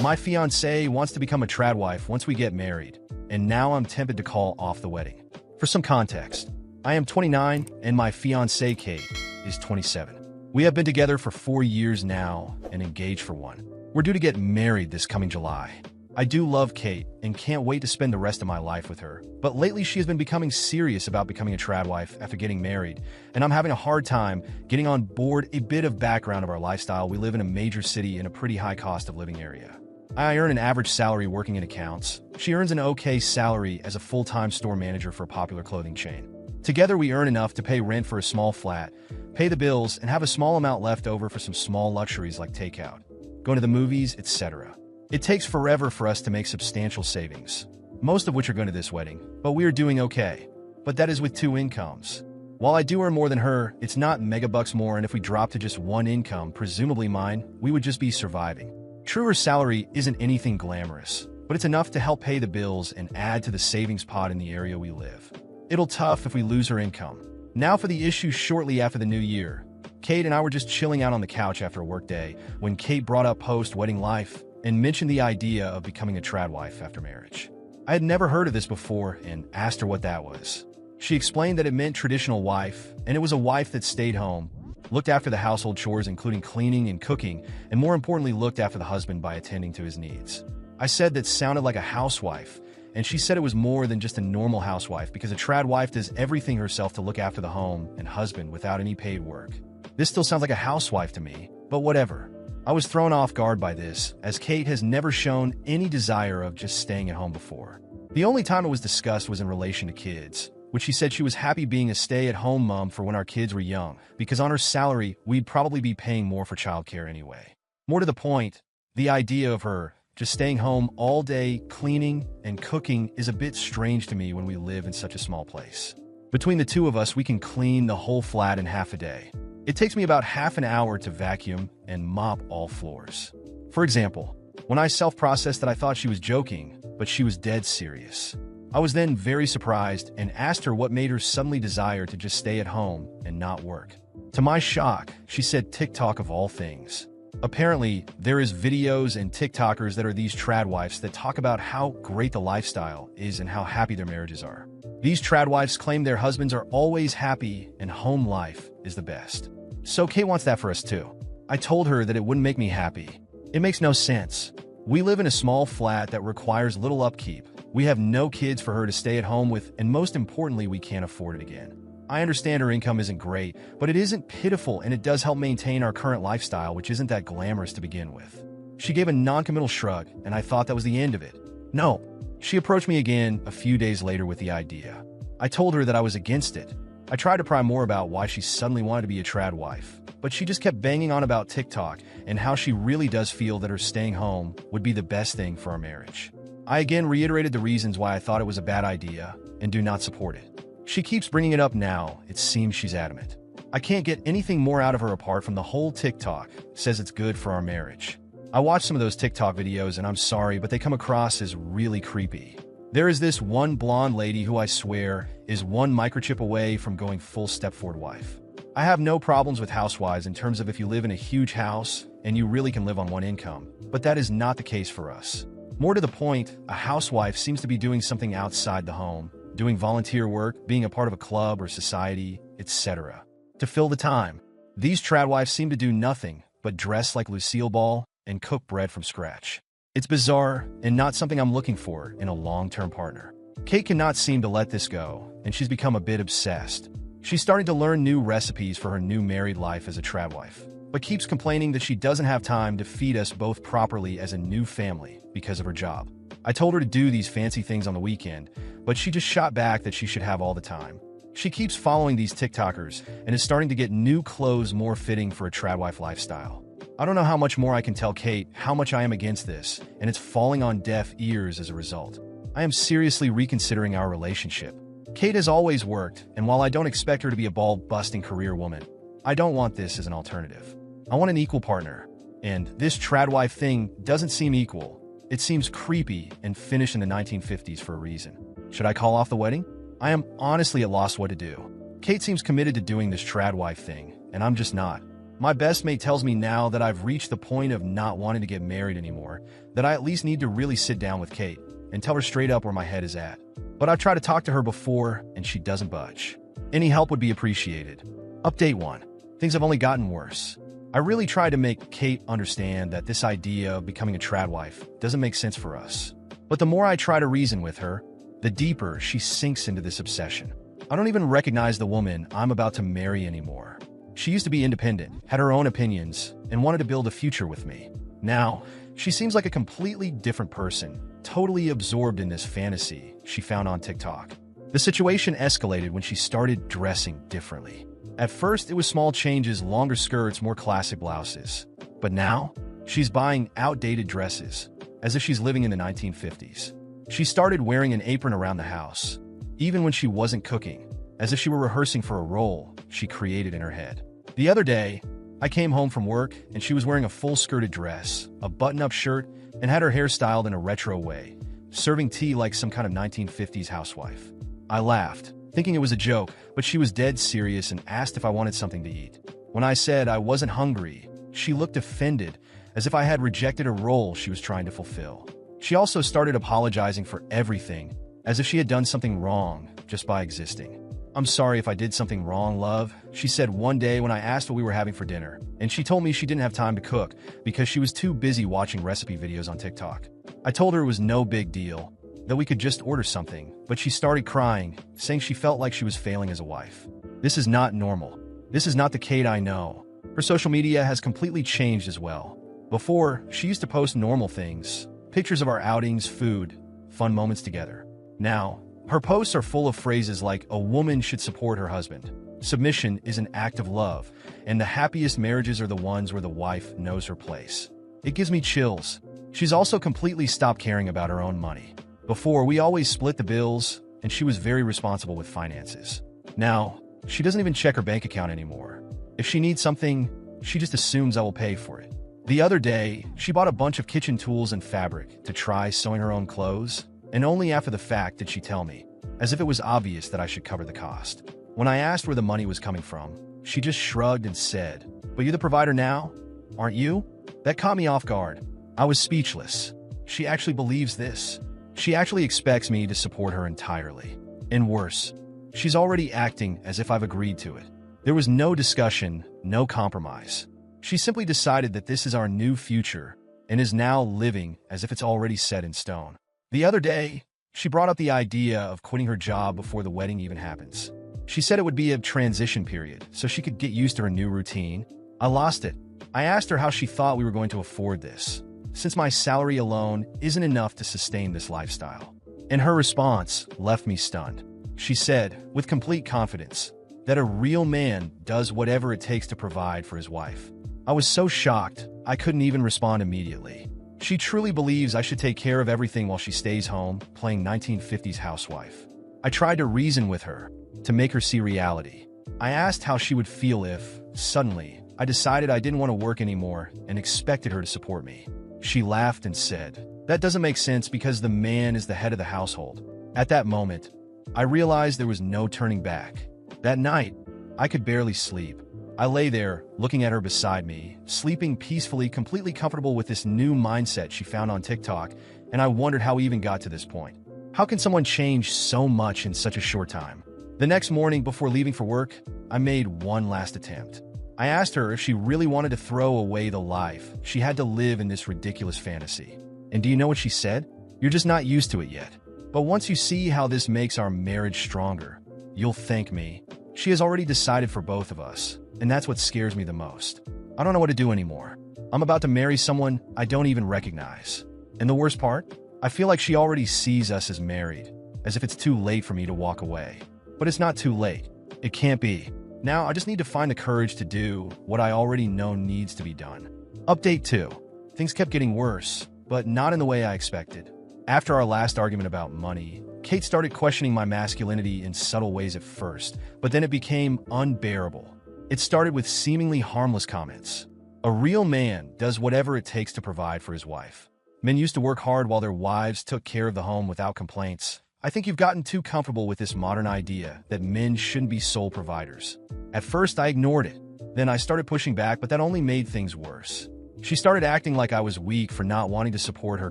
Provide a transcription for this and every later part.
My fiance wants to become a tradwife once we get married, and now I'm tempted to call off the wedding. For some context, I am 29 and my fiance Kate is 27. We have been together for 4 years now and engaged for 1. We're due to get married this coming July. I do love Kate and can't wait to spend the rest of my life with her, but lately she has been becoming serious about becoming a tradwife after getting married, and I'm having a hard time getting on board. A bit of background of our lifestyle: we live in a major city in a pretty high cost of living area. I earn an average salary working in accounts. She earns an okay salary as a full-time store manager for a popular clothing chain. Together we earn enough to pay rent for a small flat, pay the bills, and have a small amount left over for some small luxuries like takeout, going to the movies, etc. It takes forever for us to make substantial savings, most of which are going to this wedding, but we are doing okay. But that is with 2 incomes. While I do earn more than her, it's not megabucks more, and if we drop to just 1 income, presumably mine, we would just be surviving. True, her salary isn't anything glamorous, but it's enough to help pay the bills and add to the savings pot in the area we live. It'll tough if we lose her income. Now for the issue. Shortly after the new year, Kate and I were just chilling out on the couch after a work day when Kate brought up post-wedding life and mentioned the idea of becoming a tradwife after marriage. I had never heard of this before and asked her what that was. She explained that it meant traditional wife, and it was a wife that stayed home, looked after the household chores including cleaning and cooking, and more importantly looked after the husband by attending to his needs. I said that sounded like a housewife, and she said it was more than just a normal housewife because a tradwife does everything herself to look after the home and husband without any paid work. This still sounds like a housewife to me, but whatever. I was thrown off guard by this, as Kate has never shown any desire of just staying at home before. The only time it was discussed was in relation to kids, which she said she was happy being a stay-at-home mom for when our kids were young, because on her salary, we'd probably be paying more for childcare anyway. More to the point, the idea of her just staying home all day, cleaning and cooking is a bit strange to me when we live in such a small place. Between the 2 of us, we can clean the whole flat in half a day. It takes me about half an hour to vacuum and mop all floors. For example, when I self-processed that, I thought she was joking, but she was dead serious. I was then very surprised and asked her what made her suddenly desire to just stay at home and not work. To my shock, she said TikTok of all things. Apparently, there is videos and TikTokers that are these tradwives that talk about how great the lifestyle is and how happy their marriages are. These tradwives claim their husbands are always happy and home life is the best. So Kate wants that for us too. I told her that it wouldn't make me happy. It makes no sense. We live in a small flat that requires little upkeep. We have no kids for her to stay at home with, and most importantly, we can't afford it again. I understand her income isn't great, but it isn't pitiful, and it does help maintain our current lifestyle, which isn't that glamorous to begin with. She gave a non-committal shrug, and I thought that was the end of it. No. She approached me again a few days later with the idea. I told her that I was against it. I tried to pry more about why she suddenly wanted to be a tradwife, but she just kept banging on about TikTok and how she really does feel that her staying home would be the best thing for our marriage. I again reiterated the reasons why I thought it was a bad idea and do not support it. She keeps bringing it up now. It seems she's adamant. I can't get anything more out of her apart from the whole TikTok says it's good for our marriage. I watched some of those TikTok videos and I'm sorry, but they come across as really creepy. There is this one blonde lady who I swear is one microchip away from going full step-forward wife. I have no problems with housewives in terms of if you live in a huge house and you really can live on 1 income, but that is not the case for us. More to the point, a housewife seems to be doing something outside the home, doing volunteer work, being a part of a club or society, etc. to fill the time. These tradwives seem to do nothing but dress like Lucille Ball and cook bread from scratch. It's bizarre and not something I'm looking for in a long-term partner. Kate cannot seem to let this go, and she's become a bit obsessed. She's starting to learn new recipes for her new married life as a tradwife, but keeps complaining that she doesn't have time to feed us both properly as a new family because of her job. I told her to do these fancy things on the weekend, but she just shot back that she should have all the time. She keeps following these TikTokers and is starting to get new clothes more fitting for a tradwife lifestyle. I don't know how much more I can tell Kate how much I am against this, and it's falling on deaf ears as a result. I am seriously reconsidering our relationship. Kate has always worked, and while I don't expect her to be a ball-busting career woman, I don't want this as an alternative. I want an equal partner, and this tradwife thing doesn't seem equal. It seems creepy and finished in the 1950s for a reason. Should I call off the wedding? I am honestly at loss what to do. Kate seems committed to doing this tradwife thing, and I'm just not. My best mate tells me now that I've reached the point of not wanting to get married anymore, that I at least need to really sit down with Kate and tell her straight up where my head is at. But I've tried to talk to her before, and she doesn't budge. Any help would be appreciated. Update 1. Things have only gotten worse. I really tried to make Kate understand that this idea of becoming a tradwife doesn't make sense for us. But the more I try to reason with her, the deeper she sinks into this obsession. I don't even recognize the woman I'm about to marry anymore. She used to be independent, had her own opinions, and wanted to build a future with me. Now, she seems like a completely different person, totally absorbed in this fantasy she found on TikTok. The situation escalated when she started dressing differently. At first, it was small changes, longer skirts, more classic blouses. But now, she's buying outdated dresses, as if she's living in the 1950s. She started wearing an apron around the house, even when she wasn't cooking, as if she were rehearsing for a role she created in her head. The other day, I came home from work and she was wearing a full-skirted dress, a button-up shirt, and had her hair styled in a retro way, serving tea like some kind of 1950s housewife. I laughed, thinking it was a joke, but she was dead serious and asked if I wanted something to eat. When I said I wasn't hungry, she looked offended, as if I had rejected a role she was trying to fulfill. She also started apologizing for everything, as if she had done something wrong just by existing. "I'm sorry if I did something wrong, love," she said one day when I asked what we were having for dinner, and she told me she didn't have time to cook because she was too busy watching recipe videos on TikTok. I told her it was no big deal, that we could just order something, but she started crying, saying she felt like she was failing as a wife. This is not normal. This is not the Kate I know. Her social media has completely changed as well. Before, she used to post normal things, pictures of our outings, food, fun moments together. Now, her posts are full of phrases like "a woman should support her husband," "submission is an act of love," and "the happiest marriages are the ones where the wife knows her place." It gives me chills. She's also completely stopped caring about her own money. Before, we always split the bills, and she was very responsible with finances. Now, she doesn't even check her bank account anymore. If she needs something, she just assumes I will pay for it. The other day, she bought a bunch of kitchen tools and fabric to try sewing her own clothes, and only after the fact did she tell me, as if it was obvious that I should cover the cost. When I asked where the money was coming from, she just shrugged and said, "But you're the provider now, aren't you?" That caught me off guard. I was speechless. She actually believes this. She actually expects me to support her entirely. And worse, she's already acting as if I've agreed to it. There was no discussion, no compromise. She simply decided that this is our new future and is now living as if it's already set in stone. The other day, she brought up the idea of quitting her job before the wedding even happens. She said it would be a transition period so she could get used to her new routine. I lost it. I asked her how she thought we were going to afford this, since my salary alone isn't enough to sustain this lifestyle. And her response left me stunned. She said, with complete confidence, that a real man does whatever it takes to provide for his wife. I was so shocked, I couldn't even respond immediately. She truly believes I should take care of everything while she stays home, playing 1950s housewife. I tried to reason with her, to make her see reality. I asked how she would feel if, suddenly, I decided I didn't want to work anymore and expected her to support me. She laughed and said, "That doesn't make sense because the man is the head of the household." At that moment, I realized there was no turning back. That night, I could barely sleep. I lay there, looking at her beside me, sleeping peacefully, completely comfortable with this new mindset she found on TikTok, and I wondered how we even got to this point. How can someone change so much in such a short time? The next morning, before leaving for work, I made one last attempt. I asked her if she really wanted to throw away the life she had to live in this ridiculous fantasy. And do you know what she said? "You're just not used to it yet. But once you see how this makes our marriage stronger, you'll thank me." She has already decided for both of us, and that's what scares me the most. I don't know what to do anymore. I'm about to marry someone I don't even recognize. And the worst part? I feel like she already sees us as married, as if it's too late for me to walk away. But it's not too late. It can't be. Now I just need to find the courage to do what I already know needs to be done. Update 2. Things kept getting worse, but not in the way I expected. After our last argument about money, Kate started questioning my masculinity in subtle ways at first, but then it became unbearable. It started with seemingly harmless comments. "A real man does whatever it takes to provide for his wife. Men used to work hard while their wives took care of the home without complaints. I think you've gotten too comfortable with this modern idea that men shouldn't be sole providers." At first, I ignored it. Then I started pushing back, but that only made things worse. She started acting like I was weak for not wanting to support her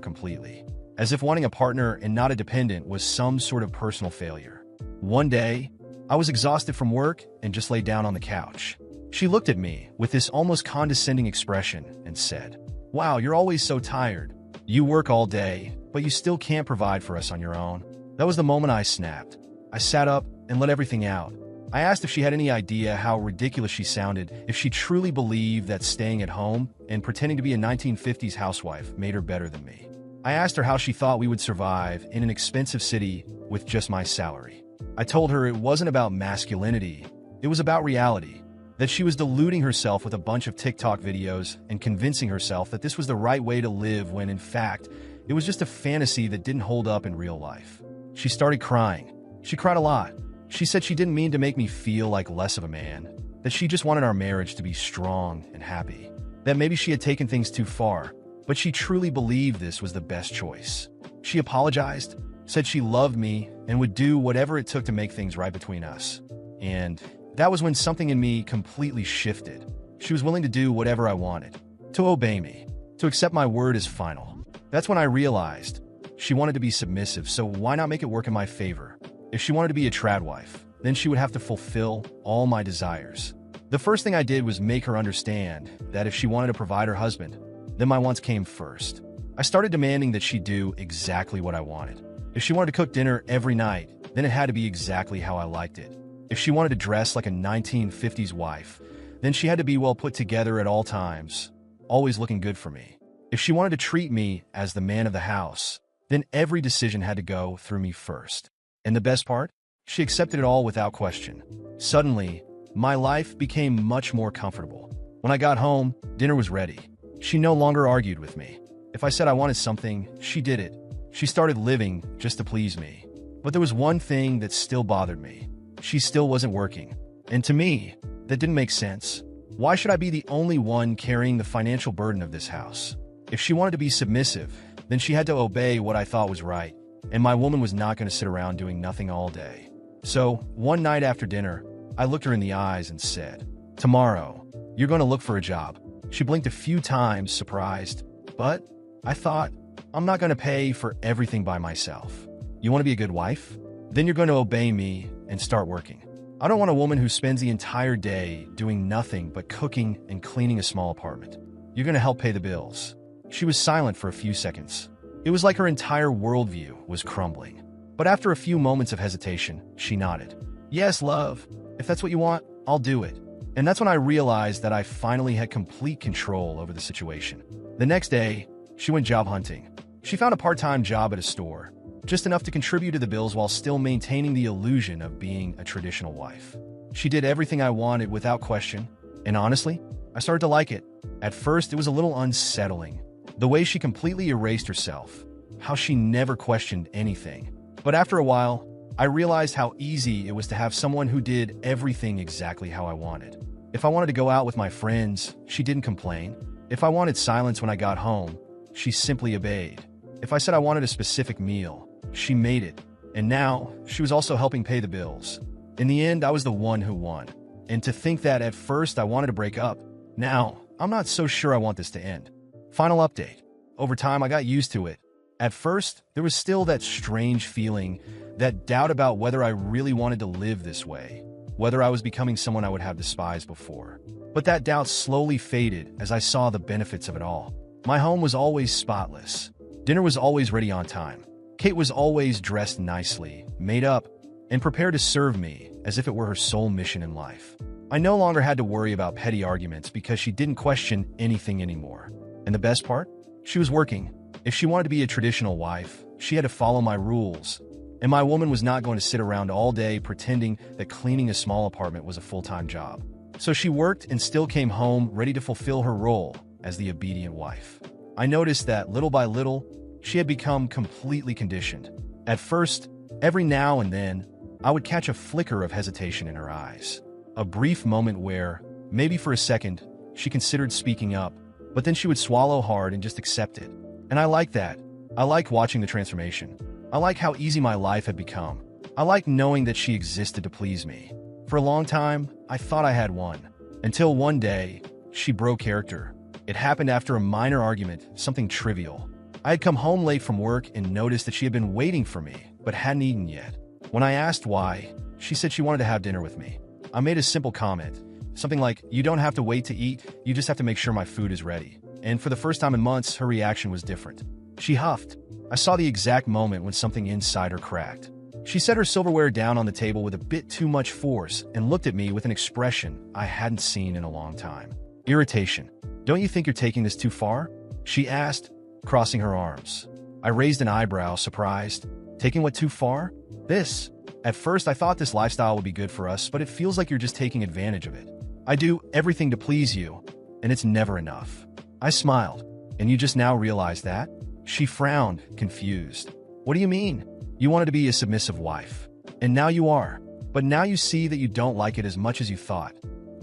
completely, as if wanting a partner and not a dependent was some sort of personal failure. One day, I was exhausted from work and just lay down on the couch. She looked at me with this almost condescending expression and said, "Wow, you're always so tired. You work all day, but you still can't provide for us on your own." That was the moment I snapped. I sat up and let everything out. I asked if she had any idea how ridiculous she sounded, if she truly believed that staying at home and pretending to be a 1950s housewife made her better than me. I asked her how she thought we would survive in an expensive city with just my salary. I told her it wasn't about masculinity, it was about reality, that she was deluding herself with a bunch of TikTok videos and convincing herself that this was the right way to live when, in fact, it was just a fantasy that didn't hold up in real life. She started crying. She cried a lot. She said she didn't mean to make me feel like less of a man, that she just wanted our marriage to be strong and happy, that maybe she had taken things too far, but she truly believed this was the best choice. She apologized, said she loved me and would do whatever it took to make things right between us. And that was when something in me completely shifted. She was willing to do whatever I wanted, to obey me, to accept my word as final. That's when I realized she wanted to be submissive, so why not make it work in my favor? If she wanted to be a tradwife, then she would have to fulfill all my desires. The first thing I did was make her understand that if she wanted to provide her husband, then my wants came first. I started demanding that she do exactly what I wanted. If she wanted to cook dinner every night, then it had to be exactly how I liked it. If she wanted to dress like a 1950s wife, then she had to be well put together at all times, always looking good for me. If she wanted to treat me as the man of the house, then every decision had to go through me first. And the best part? She accepted it all without question. Suddenly, my life became much more comfortable. When I got home, dinner was ready. She no longer argued with me. If I said I wanted something, she did it. She started living just to please me. But there was one thing that still bothered me. She still wasn't working. And to me, that didn't make sense. Why should I be the only one carrying the financial burden of this house? If she wanted to be submissive, then she had to obey what I thought was right. And my woman was not going to sit around doing nothing all day. So, one night after dinner, I looked her in the eyes and said, "Tomorrow, you're going to look for a job." She blinked a few times, surprised. But I thought, I'm not going to pay for everything by myself. You want to be a good wife? Then you're going to obey me and start working. I don't want a woman who spends the entire day doing nothing but cooking and cleaning a small apartment. You're going to help pay the bills. She was silent for a few seconds. It was like her entire worldview was crumbling. But after a few moments of hesitation, she nodded. "Yes, love. If that's what you want, I'll do it." And that's when I realized that I finally had complete control over the situation. The next day, she went job hunting. She found a part-time job at a store, just enough to contribute to the bills while still maintaining the illusion of being a traditional wife. She did everything I wanted without question, and honestly, I started to like it. At first, it was a little unsettling. The way she completely erased herself, how she never questioned anything. But after a while, I realized how easy it was to have someone who did everything exactly how I wanted. If I wanted to go out with my friends, she didn't complain. If I wanted silence when I got home, she simply obeyed. If I said I wanted a specific meal, she made it. And now, she was also helping pay the bills. In the end, I was the one who won. And to think that at first I wanted to break up, now, I'm not so sure I want this to end. Final update. Over time, I got used to it. At first, there was still that strange feeling, that doubt about whether I really wanted to live this way, whether I was becoming someone I would have despised before. But that doubt slowly faded as I saw the benefits of it all. My home was always spotless. Dinner was always ready on time. Kate was always dressed nicely, made up, and prepared to serve me as if it were her sole mission in life. I no longer had to worry about petty arguments because she didn't question anything anymore. And the best part? She was working. If she wanted to be a traditional wife, she had to follow my rules. And my woman was not going to sit around all day pretending that cleaning a small apartment was a full-time job. So she worked and still came home ready to fulfill her role as the obedient wife. I noticed that little by little, she had become completely conditioned. At first, every now and then, I would catch a flicker of hesitation in her eyes. A brief moment where, maybe for a second, she considered speaking up, but then she would swallow hard and just accept it. And I like that. I like watching the transformation. I like how easy my life had become. I like knowing that she existed to please me. For a long time, I thought I had won. Until one day, she broke character. It happened after a minor argument, something trivial. I had come home late from work and noticed that she had been waiting for me, but hadn't eaten yet. When I asked why, she said she wanted to have dinner with me. I made a simple comment, something like, "You don't have to wait to eat, you just have to make sure my food is ready." And for the first time in months, her reaction was different. She huffed. I saw the exact moment when something inside her cracked. She set her silverware down on the table with a bit too much force and looked at me with an expression I hadn't seen in a long time. Irritation. "Don't you think you're taking this too far?" she asked, crossing her arms. I raised an eyebrow, surprised. Taking what too far? This. At first, I thought this lifestyle would be good for us, but it feels like you're just taking advantage of it. I do everything to please you, and it's never enough. I smiled. "And you just now realize that?" She frowned, confused. "What do you mean? You wanted to be a submissive wife. And now you are. But now you see that you don't like it as much as you thought.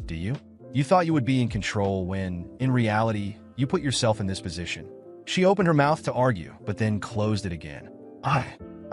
Do you? You thought you would be in control when, in reality, you put yourself in this position." She opened her mouth to argue, but then closed it again. I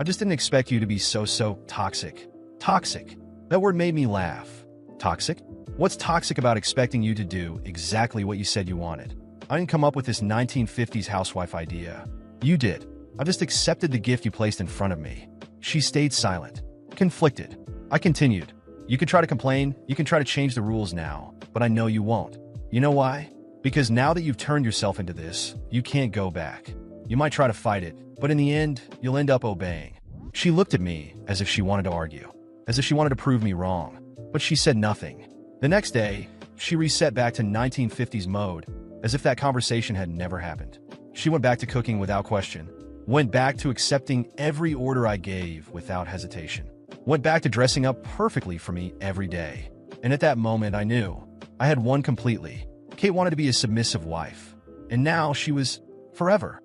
just didn't expect you to be so toxic. Toxic. That word made me laugh. Toxic? What's toxic about expecting you to do exactly what you said you wanted? I didn't come up with this 1950s housewife idea. You did. I just accepted the gift you placed in front of me. She stayed silent, conflicted. I continued. "You can try to complain, you can try to change the rules now, but I know you won't. You know why? Because now that you've turned yourself into this, you can't go back. You might try to fight it, but in the end, you'll end up obeying." She looked at me as if she wanted to argue, as if she wanted to prove me wrong, but she said nothing. The next day, she reset back to 1950s mode, as if that conversation had never happened. She went back to cooking without question, went back to accepting every order I gave without hesitation, went back to dressing up perfectly for me every day. And at that moment, I knew I had won completely. Kate wanted to be a submissive wife, and now she was forever.